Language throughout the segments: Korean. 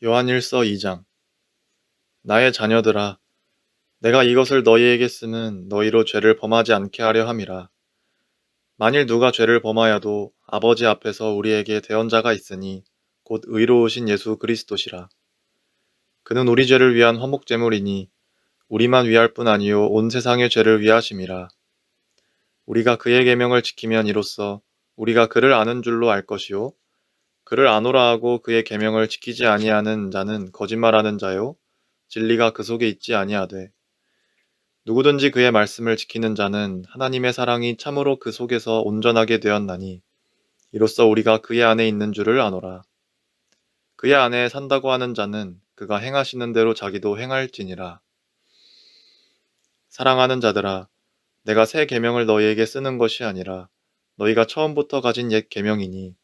요한일서 2장. 나의 자녀들아, 내가 이것을 너희에게 쓰면 너희로 죄를 범하지 않게 하려 함이라. 만일 누가 죄를 범하여도 아버지 앞에서 우리에게 대언자가 있으니 곧 의로우신 예수 그리스도시라. 그는 우리 죄를 위한 화목제물이니 우리만 위할 뿐 아니요 온 세상의 죄를 위하심이라. 우리가 그의 계명을 지키면 이로써 우리가 그를 아는 줄로 알 것이요 그를 아노라 하고 그의 계명을 지키지 아니하는 자는 거짓말하는 자요 진리가 그 속에 있지 아니하되 누구든지 그의 말씀을 지키는 자는 하나님의 사랑이 참으로 그 속에서 온전하게 되었나니 이로써 우리가 그의 안에 있는 줄을 아노라. 그의 안에 산다고 하는 자는 그가 행하시는 대로 자기도 행할지니라. 사랑하는 자들아, 내가 새 계명을 너희에게 쓰는 것이 아니라 너희가 처음부터 가진 옛 계명이니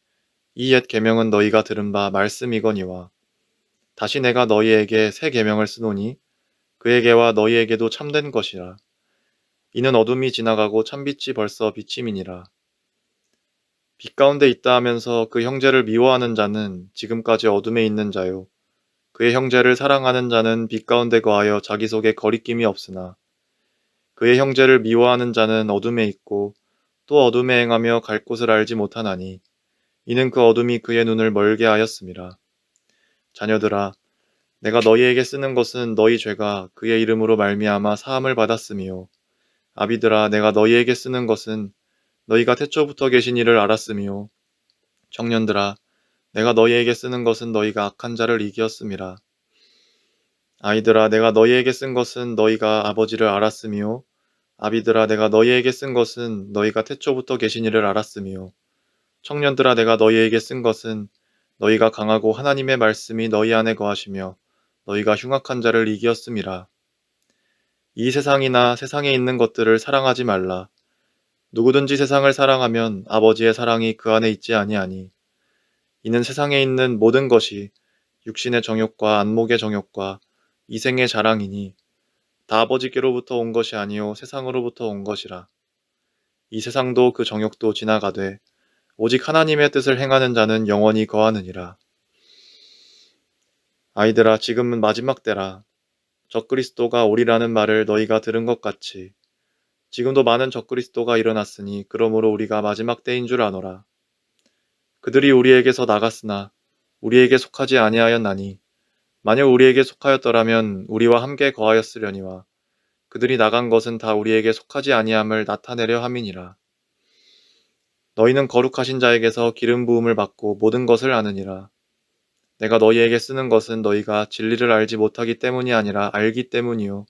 이 옛 계명은 너희가 들은 바 말씀이거니와 다시 내가 너희에게 새 계명을 쓰노니 그에게와 너희에게도 참된 것이라. 이는 어둠이 지나가고 참빛이 벌써 비침이니라. 빛 가운데 있다 하면서 그 형제를 미워하는 자는 지금까지 어둠에 있는 자요. 그의 형제를 사랑하는 자는 빛 가운데 거하여 자기 속에 거리낌이 없으나 그의 형제를 미워하는 자는 어둠에 있고 또 어둠에 행하며 갈 곳을 알지 못하나니 이는 그 어둠이 그의 눈을 멀게 하였음이라. 자녀들아, 내가 너희에게 쓰는 것은 너희 죄가 그의 이름으로 말미암아 사함을 받았음이요. 아비들아, 내가 너희에게 쓰는 것은 너희가 태초부터 계신 이를 알았음이요. 청년들아, 내가 너희에게 쓰는 것은 너희가 악한 자를 이기었음이라. 아이들아, 내가 너희에게 쓴 것은 너희가 아버지를 알았음이요. 아비들아, 내가 너희에게 쓴 것은 너희가 태초부터 계신 이를 알았음이요. 청년들아, 내가 너희에게 쓴 것은 너희가 강하고 하나님의 말씀이 너희 안에 거하시며 너희가 흉악한 자를 이기었음이라. 이 세상이나 세상에 있는 것들을 사랑하지 말라. 누구든지 세상을 사랑하면 아버지의 사랑이 그 안에 있지 아니하니. 이는 세상에 있는 모든 것이 육신의 정욕과 안목의 정욕과 이생의 자랑이니 다 아버지께로부터 온 것이 아니요 세상으로부터 온 것이라. 이 세상도 그 정욕도 지나가되 오직 하나님의 뜻을 행하는 자는 영원히 거하느니라. 아이들아, 지금은 마지막 때라. 적그리스도가 오리라는 말을 너희가 들은 것 같이 지금도 많은 적그리스도가 일어났으니 그러므로 우리가 마지막 때인 줄 아노라. 그들이 우리에게서 나갔으나 우리에게 속하지 아니하였나니 만일 우리에게 속하였더라면 우리와 함께 거하였으려니와 그들이 나간 것은 다 우리에게 속하지 아니함을 나타내려 함이니라. 너희는 거룩하신 자에게서 기름 부음을 받고 모든 것을 아느니라. 내가 너희에게 쓰는 것은 너희가 진리를 알지 못하기 때문이 아니라 알기 때문이요.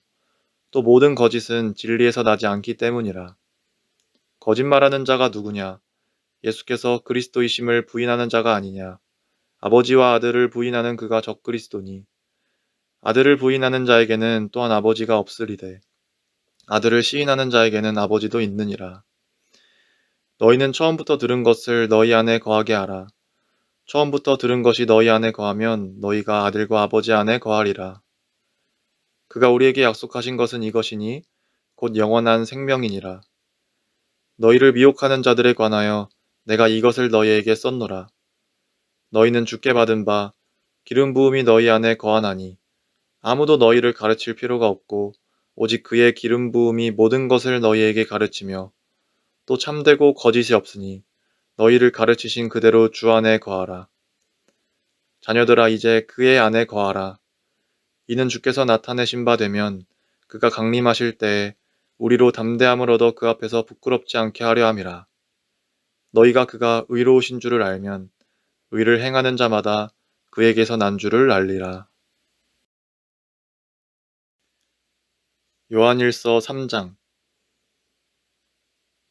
또 모든 거짓은 진리에서 나지 않기 때문이라. 거짓말하는 자가 누구냐? 예수께서 그리스도이심을 부인하는 자가 아니냐? 아버지와 아들을 부인하는 그가 적그리스도니. 아들을 부인하는 자에게는 또한 아버지가 없으리되 아들을 시인하는 자에게는 아버지도 있느니라. 너희는 처음부터 들은 것을 너희 안에 거하게 하라. 처음부터 들은 것이 너희 안에 거하면 너희가 아들과 아버지 안에 거하리라. 그가 우리에게 약속하신 것은 이것이니 곧 영원한 생명이니라. 너희를 미혹하는 자들에 관하여 내가 이것을 너희에게 썼노라. 너희는 주께 받은 바 기름 부음이 너희 안에 거하나니 아무도 너희를 가르칠 필요가 없고 오직 그의 기름 부음이 모든 것을 너희에게 가르치며 또 참되고 거짓이 없으니 너희를 가르치신 그대로 주 안에 거하라. 자녀들아, 이제 그의 안에 거하라. 이는 주께서 나타내신 바 되면 그가 강림하실 때에 우리로 담대함을 얻어 그 앞에서 부끄럽지 않게 하려 함이라. 너희가 그가 의로우신 줄을 알면 의를 행하는 자마다 그에게서 난 줄을 알리라. 요한일서 3장.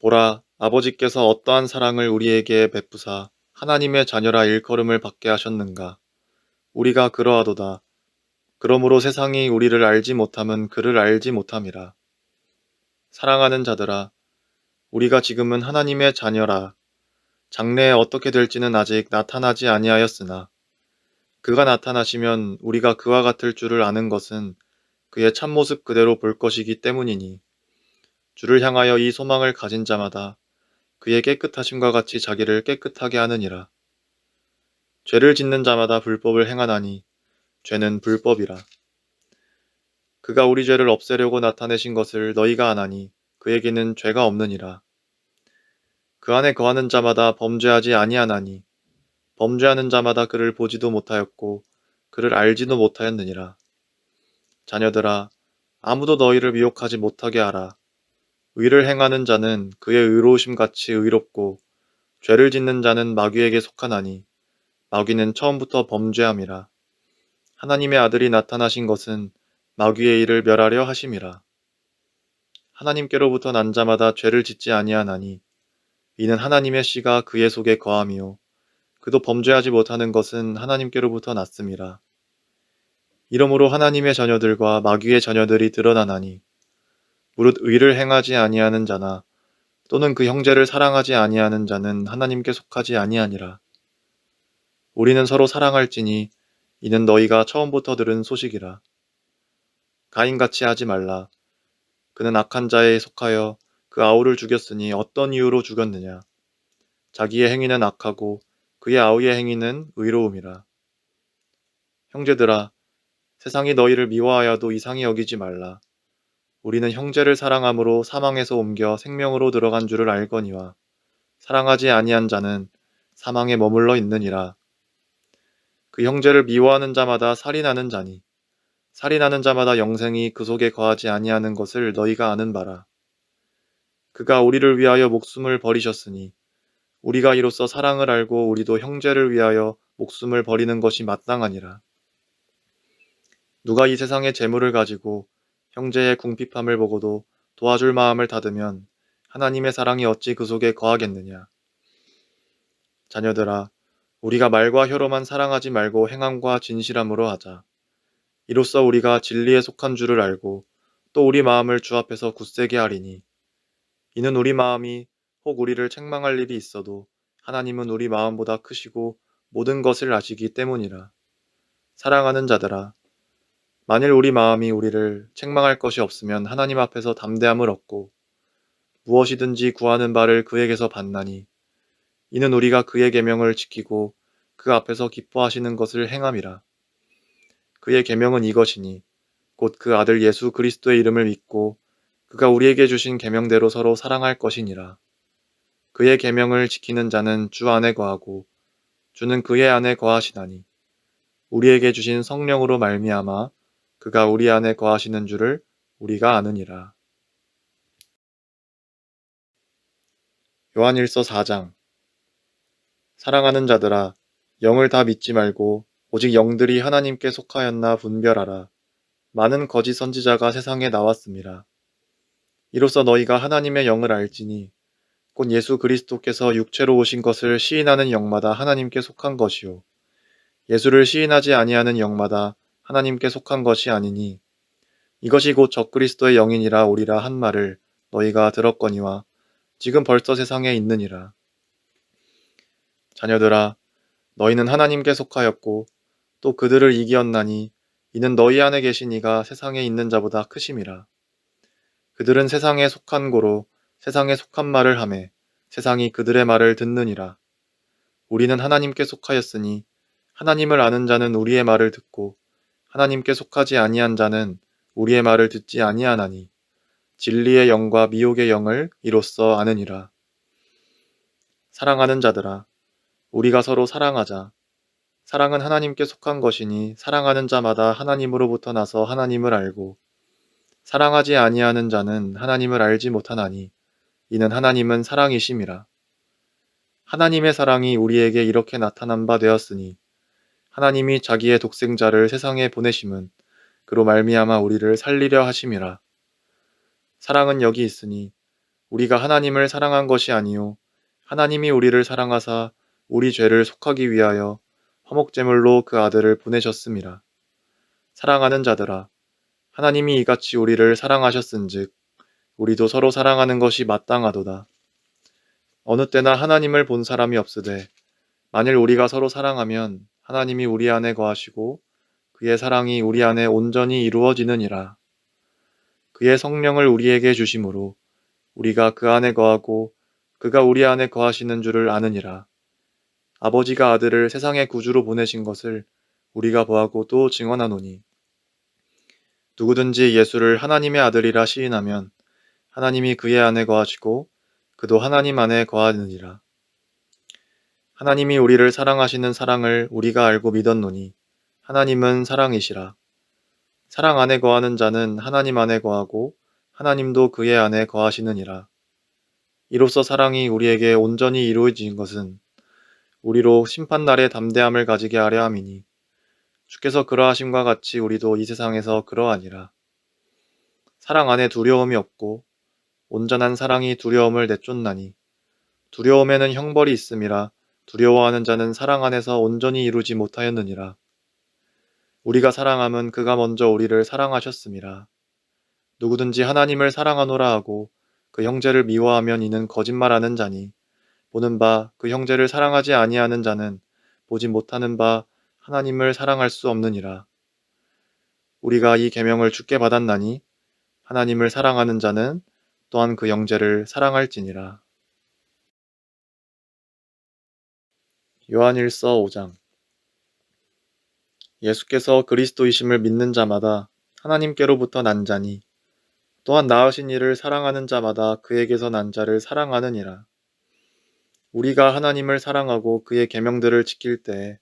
보라, 아버지께서 어떠한 사랑을 우리에게 베푸사 하나님의 자녀라 일컬음을 받게 하셨는가. 우리가 그러하도다. 그러므로 세상이 우리를 알지 못함은 그를 알지 못함이라. 사랑하는 자들아, 우리가 지금은 하나님의 자녀라. 장래에 어떻게 될지는 아직 나타나지 아니하였으나 그가 나타나시면 우리가 그와 같을 줄을 아는 것은 그의 참모습 그대로 볼 것이기 때문이니 주를 향하여 이 소망을 가진 자마다 그의 깨끗하심과 같이 자기를 깨끗하게 하느니라. 죄를 짓는 자마다 불법을 행하나니 죄는 불법이라. 그가 우리 죄를 없애려고 나타내신 것을 너희가 아나니 그에게는 죄가 없느니라. 그 안에 거하는 자마다 범죄하지 아니하나니 범죄하는 자마다 그를 보지도 못하였고 그를 알지도 못하였느니라. 자녀들아, 아무도 너희를 미혹하지 못하게 하라. 의를 행하는 자는 그의 의로우심 같이 의롭고 죄를 짓는 자는 마귀에게 속하나니 마귀는 처음부터 범죄함이라. 하나님의 아들이 나타나신 것은 마귀의 일을 멸하려 하심이라. 하나님께로부터 난 자마다 죄를 짓지 아니하나니 이는 하나님의 씨가 그의 속에 거함이요 그도 범죄하지 못하는 것은 하나님께로부터 났음이라. 이러므로 하나님의 자녀들과 마귀의 자녀들이 드러나나니 무릇 의를 행하지 아니하는 자나 또는 그 형제를 사랑하지 아니하는 자는 하나님께 속하지 아니하니라. 우리는 서로 사랑할지니 이는 너희가 처음부터 들은 소식이라. 가인같이 하지 말라. 그는 악한 자에 속하여 그 아우를 죽였으니 어떤 이유로 죽였느냐. 자기의 행위는 악하고 그의 아우의 행위는 의로움이라. 형제들아, 세상이 너희를 미워하여도 이상히 여기지 말라. 우리는 형제를 사랑함으로 사망에서 옮겨 생명으로 들어간 줄을 알거니와 사랑하지 아니한 자는 사망에 머물러 있느니라. 그 형제를 미워하는 자마다 살인하는 자니 살인하는 자마다 영생이 그 속에 거하지 아니하는 것을 너희가 아는 바라. 그가 우리를 위하여 목숨을 버리셨으니 우리가 이로써 사랑을 알고 우리도 형제를 위하여 목숨을 버리는 것이 마땅하니라. 누가 이 세상의 재물을 가지고 형제의 궁핍함을 보고도 도와줄 마음을 닫으면 하나님의 사랑이 어찌 그 속에 거하겠느냐. 자녀들아, 우리가 말과 혀로만 사랑하지 말고 행함과 진실함으로 하자. 이로써 우리가 진리에 속한 줄을 알고 또 우리 마음을 주 앞에서 굳세게 하리니 이는 우리 마음이 혹 우리를 책망할 일이 있어도 하나님은 우리 마음보다 크시고 모든 것을 아시기 때문이라. 사랑하는 자들아, 만일 우리 마음이 우리를 책망할 것이 없으면 하나님 앞에서 담대함을 얻고 무엇이든지 구하는 바를 그에게서 받나니 이는 우리가 그의 계명을 지키고 그 앞에서 기뻐하시는 것을 행함이라. 그의 계명은 이것이니 곧 그 아들 예수 그리스도의 이름을 믿고 그가 우리에게 주신 계명대로 서로 사랑할 것이니라. 그의 계명을 지키는 자는 주 안에 거하고 주는 그의 안에 거하시나니 우리에게 주신 성령으로 말미암아 그가 우리 안에 거하시는 줄을 우리가 아느니라. 요한일서 4장. 사랑하는 자들아, 영을 다 믿지 말고 오직 영들이 하나님께 속하였나 분별하라. 많은 거짓 선지자가 세상에 나왔습니다. 이로써 너희가 하나님의 영을 알지니 곧 예수 그리스도께서 육체로 오신 것을 시인하는 영마다 하나님께 속한 것이요 예수를 시인하지 아니하는 영마다 하나님께 속한 것이 아니니 이것이 곧 적그리스도의 영이니라 오리라 한 말을 너희가 들었거니와 지금 벌써 세상에 있느니라. 자녀들아, 너희는 하나님께 속하였고 또 그들을 이기었나니 이는 너희 안에 계신 이가 세상에 있는 자보다 크심이라. 그들은 세상에 속한 고로 세상에 속한 말을 하매 세상이 그들의 말을 듣느니라. 우리는 하나님께 속하였으니 하나님을 아는 자는 우리의 말을 듣고 하나님께 속하지 아니한 자는 우리의 말을 듣지 아니하나니 진리의 영과 미혹의 영을 이로써 아느니라. 사랑하는 자들아, 우리가 서로 사랑하자. 사랑은 하나님께 속한 것이니 사랑하는 자마다 하나님으로부터 나서 하나님을 알고 사랑하지 아니하는 자는 하나님을 알지 못하나니 이는 하나님은 사랑이심이라. 하나님의 사랑이 우리에게 이렇게 나타난 바 되었으니 하나님이 자기의 독생자를 세상에 보내심은 그로 말미암아 우리를 살리려 하심이라. 사랑은 여기 있으니 우리가 하나님을 사랑한 것이 아니요 하나님이 우리를 사랑하사 우리 죄를 속하기 위하여 화목제물로 그 아들을 보내셨음이라. 사랑하는 자들아, 하나님이 이같이 우리를 사랑하셨은즉 우리도 서로 사랑하는 것이 마땅하도다. 어느 때나 하나님을 본 사람이 없으되 만일 우리가 서로 사랑하면 하나님이 우리 안에 거하시고 그의 사랑이 우리 안에 온전히 이루어지느니라. 그의 성령을 우리에게 주심으로 우리가 그 안에 거하고 그가 우리 안에 거하시는 줄을 아느니라. 아버지가 아들을 세상의 구주로 보내신 것을 우리가 보았고 또 증언하노니 누구든지 예수를 하나님의 아들이라 시인하면 하나님이 그의 안에 거하시고 그도 하나님 안에 거하느니라. 하나님이 우리를 사랑하시는 사랑을 우리가 알고 믿었노니 하나님은 사랑이시라. 사랑 안에 거하는 자는 하나님 안에 거하고 하나님도 그의 안에 거하시느니라. 이로써 사랑이 우리에게 온전히 이루어진 것은 우리로 심판날에 담대함을 가지게 하려 함이니 주께서 그러하심과 같이 우리도 이 세상에서 그러하니라. 사랑 안에 두려움이 없고 온전한 사랑이 두려움을 내쫓나니 두려움에는 형벌이 있음이라. 두려워하는 자는 사랑 안에서 온전히 이루지 못하였느니라. 우리가 사랑함은 그가 먼저 우리를 사랑하셨음이라. 누구든지 하나님을 사랑하노라 하고 그 형제를 미워하면 이는 거짓말하는 자니 보는 바 그 형제를 사랑하지 아니하는 자는 보지 못하는 바 하나님을 사랑할 수 없느니라. 우리가 이 계명을 주께 받았나니 하나님을 사랑하는 자는 또한 그 형제를 사랑할지니라. 요한일서 5장. 예수께서 그리스도이심을 믿는 자마다 하나님께로부터 난 자니 또한 낳으신 이를 사랑하는 자마다 그에게서 난 자를 사랑하느니라. 우리가 하나님을 사랑하고 그의 계명들을 지킬 때에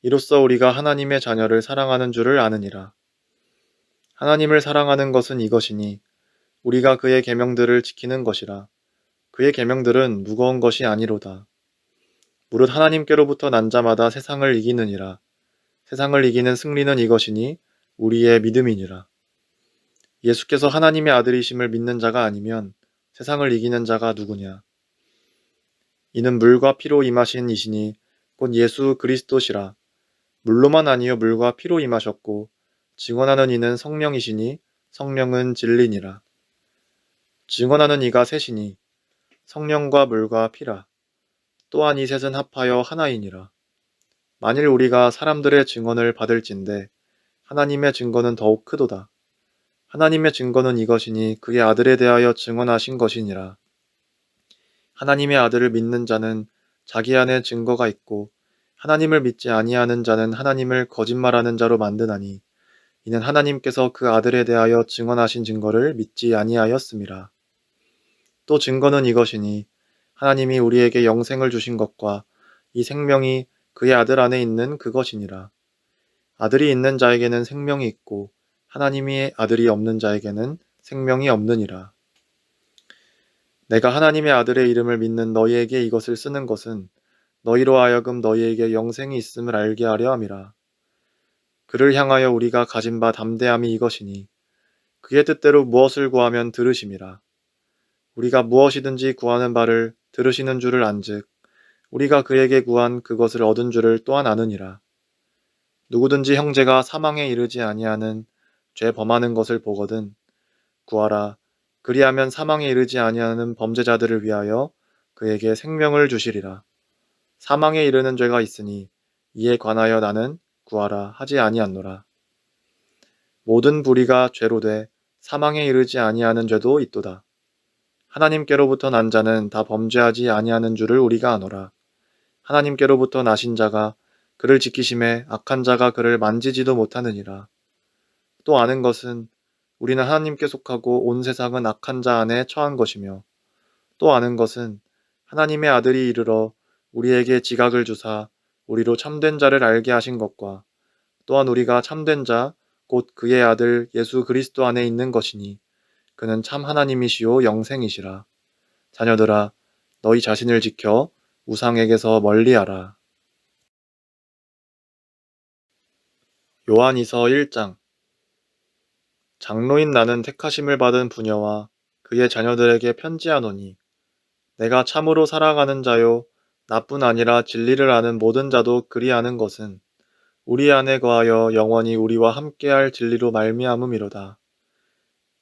이로써 우리가 하나님의 자녀를 사랑하는 줄을 아느니라. 하나님을 사랑하는 것은 이것이니 우리가 그의 계명들을 지키는 것이라. 그의 계명들은 무거운 것이 아니로다. 무릇 하나님께로부터 난 자마다 세상을 이기느니라. 세상을 이기는 승리는 이것이니 우리의 믿음이니라. 예수께서 하나님의 아들이심을 믿는 자가 아니면 세상을 이기는 자가 누구냐? 이는 물과 피로 임하신 이시니 곧 예수 그리스도시라. 물로만 아니요 물과 피로 임하셨고 증언하는 이는 성령이시니 성령은 진리니라. 증언하는 이가 셋이니 성령과 물과 피라. 또한 이 셋은 합하여 하나이니라. 만일 우리가 사람들의 증언을 받을진대 하나님의 증거는 더욱 크도다. 하나님의 증거는 이것이니 그의 아들에 대하여 증언하신 것이니라. 하나님의 아들을 믿는 자는 자기 안에 증거가 있고 하나님을 믿지 아니하는 자는 하나님을 거짓말하는 자로 만드나니 이는 하나님께서 그 아들에 대하여 증언하신 증거를 믿지 아니하였음이라. 또 증거는 이것이니 하나님이 우리에게 영생을 주신 것과 이 생명이 그의 아들 안에 있는 그것이니라. 아들이 있는 자에게는 생명이 있고 하나님의 아들이 없는 자에게는 생명이 없느니라. 내가 하나님의 아들의 이름을 믿는 너희에게 이것을 쓰는 것은 너희로 하여금 너희에게 영생이 있음을 알게 하려 함이라. 그를 향하여 우리가 가진 바 담대함이 이것이니 그의 뜻대로 무엇을 구하면 들으심이라. 우리가 무엇이든지 구하는 바를 들으시는 줄을 안즉 우리가 그에게 구한 그것을 얻은 줄을 또한 아느니라. 누구든지 형제가 사망에 이르지 아니하는 죄 범하는 것을 보거든 구하라. 그리하면 사망에 이르지 아니하는 범죄자들을 위하여 그에게 생명을 주시리라. 사망에 이르는 죄가 있으니 이에 관하여 나는 구하라 하지 아니하노라. 모든 불의가 죄로 돼 사망에 이르지 아니하는 죄도 있도다. 하나님께로부터 난 자는 다 범죄하지 아니하는 줄을 우리가 아노라. 하나님께로부터 나신 자가 그를 지키심에 악한 자가 그를 만지지도 못하느니라. 또 아는 것은 우리는 하나님께 속하고 온 세상은 악한 자 안에 처한 것이며 또 아는 것은 하나님의 아들이 이르러 우리에게 지각을 주사 우리로 참된 자를 알게 하신 것과 또한 우리가 참된 자 곧 그의 아들 예수 그리스도 안에 있는 것이니 그는 참 하나님이시요 영생이시라. 자녀들아 너희 자신을 지켜 우상에게서 멀리하라. 요한이서 1장. 장로인 나는 택하심을 받은 부녀와 그의 자녀들에게 편지하노니 내가 참으로 살아가는 자요 나뿐 아니라 진리를 아는 모든 자도 그리하는 것은 우리 안에 거하여 영원히 우리와 함께할 진리로 말미암음이로다.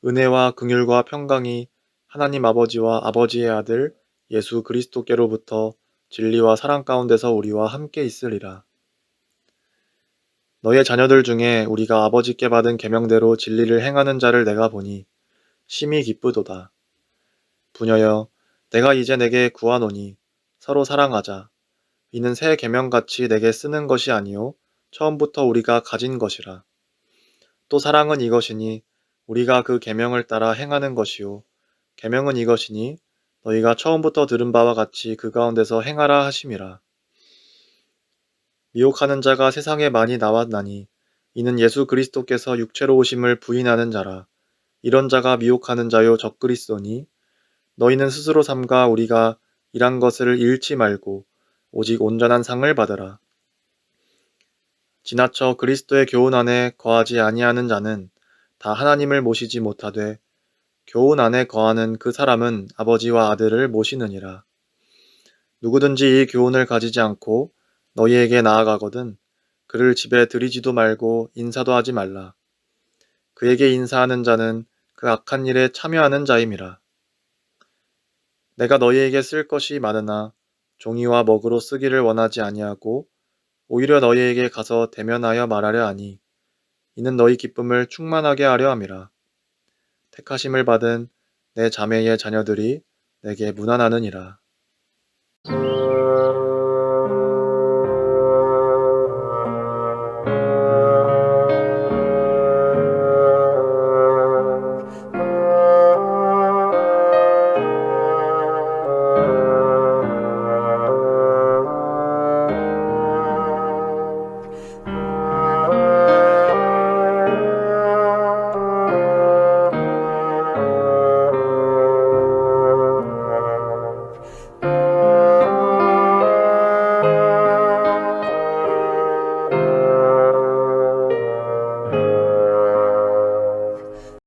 은혜와 긍휼과 평강이 하나님 아버지와 아버지의 아들 예수 그리스도께로부터 진리와 사랑 가운데서 우리와 함께 있으리라. 너의 자녀들 중에 우리가 아버지께 받은 계명대로 진리를 행하는 자를 내가 보니 심히 기쁘도다. 부녀여, 내가 이제 내게 구하노니 서로 사랑하자. 이는 새 계명같이 내게 쓰는 것이 아니요 처음부터 우리가 가진 것이라. 또 사랑은 이것이니 우리가 그 계명을 따라 행하는 것이요 계명은 이것이니 너희가 처음부터 들은 바와 같이 그 가운데서 행하라 하심이라. 미혹하는 자가 세상에 많이 나왔나니 이는 예수 그리스도께서 육체로 오심을 부인하는 자라. 이런 자가 미혹하는 자요 적그리스도니 너희는 스스로 삼가 우리가 일한 것을 잃지 말고 오직 온전한 상을 받으라. 지나쳐 그리스도의 교훈 안에 거하지 아니하는 자는 다 하나님을 모시지 못하되 교훈 안에 거하는 그 사람은 아버지와 아들을 모시느니라. 누구든지 이 교훈을 가지지 않고 너희에게 나아가거든 그를 집에 들이지도 말고 인사도 하지 말라. 그에게 인사하는 자는 그 악한 일에 참여하는 자임이라. 내가 너희에게 쓸 것이 많으나 종이와 먹으로 쓰기를 원하지 아니하고 오히려 너희에게 가서 대면하여 말하려 하니 이는 너희 기쁨을 충만하게 하려 함이라. 택하심을 받은 내 자매의 자녀들이 내게 문안하느니라.